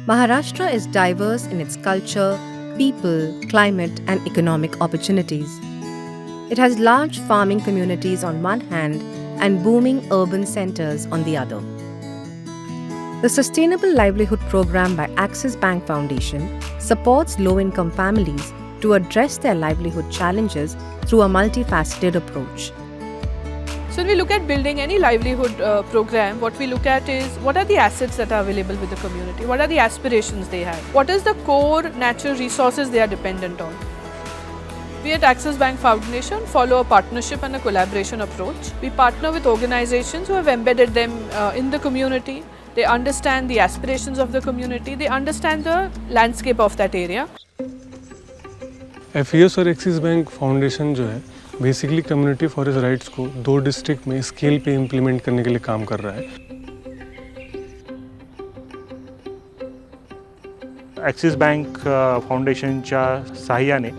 Maharashtra is diverse in its culture, people, climate, and economic opportunities. It has large farming communities on one hand and booming urban centers on the other. The Sustainable Livelihood Program by Axis Bank Foundation supports low-income families to address their livelihood challenges through a multifaceted approach. So when we look at building any livelihood program, what we look at is what are the assets that are available with the community, what are the aspirations they have, what is the core natural resources they are dependent on. We at Axis Bank Foundation follow a partnership and a collaboration approach. We partner with organizations who have embedded them in the community. They understand the aspirations of the community, they understand the landscape of that area. FES और axis bank foundation जो है basically community forest rights को 2 district में scale पे implement करने के लिए काम कर रहा है. ॲक्सिस बँक फाउंडेशनच्या सहाय्याने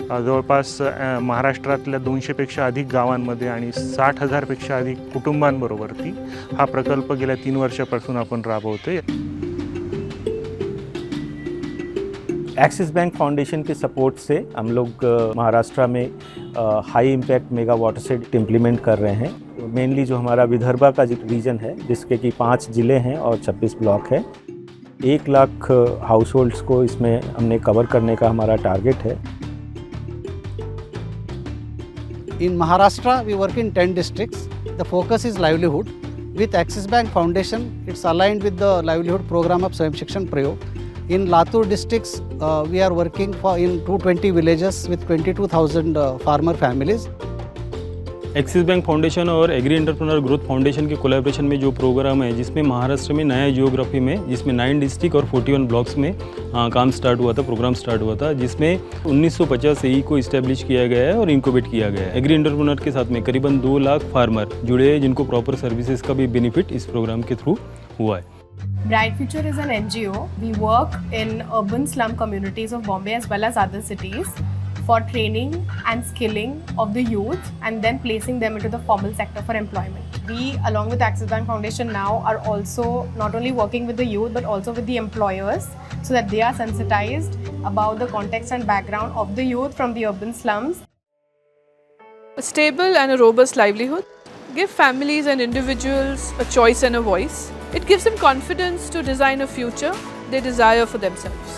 जवळपास महाराष्ट्रातल्या 200पेक्षा अधिक गावांमध्ये आणि 60,000पेक्षा अधिक कुटुंबांबरोबरती हा प्रकल्प गेल्या 3 वर्षापासून आपण राबवतोय. एक्सिस बैंक फाउंडेशन के सपोर्ट से हम लोग महाराष्ट्र में high impact mega water set implement कर रहे हैं. मेनली जो हमारा विदर्भा का रीजन है जिसके कि 5 ज़िले हैं और 26 ब्लॉक है. 1 लाख हाउस होल्ड्स को इसमें हमने कवर करने का हमारा टारगेट है. In Maharashtra, we work in 10 districts. The focus is livelihood. With Axis Bank Foundation, it's aligned with the livelihood program of Swayam Shikshan Prayog. In Latur districts, we are working in 220 villages with 22,000 farmer families. Axis bank foundation और agree entrepreneur growth foundation के collaboration में जो programme है जिसमें महाराष्ट्र में नया geography में जिसमें 9 डिस्ट्रिक्ट और 41 ब्लॉक्स में काम स्टार्ट हुआ था, प्रोग्राम स्टार्ट हुआ था, जिसमें 1950 से ही को इस्टेब्लिश किया गया है और इनक्यूबेट किया गया है. एग्री एंटरप्रेन्योर के साथ में करीबन 2 लाख फार्मर जुड़े हैं जिनको प्रॉपर सर्विसेज का भी बेनिफिट इस प्रोग्राम के थ्रू हुआ है. Bright Future is an NGO. We work in urban slum communities of Bombay as well as other cities for training and skilling of the youth and then placing them into the formal sector for employment. We, along with Axis Bank Foundation now, are also not only working with the youth but also with the employers so that they are sensitized about the context and background of the youth from the urban slums. A stable and a robust livelihood give families and individuals a choice and a voice. It gives them confidence to design a future they desire for themselves.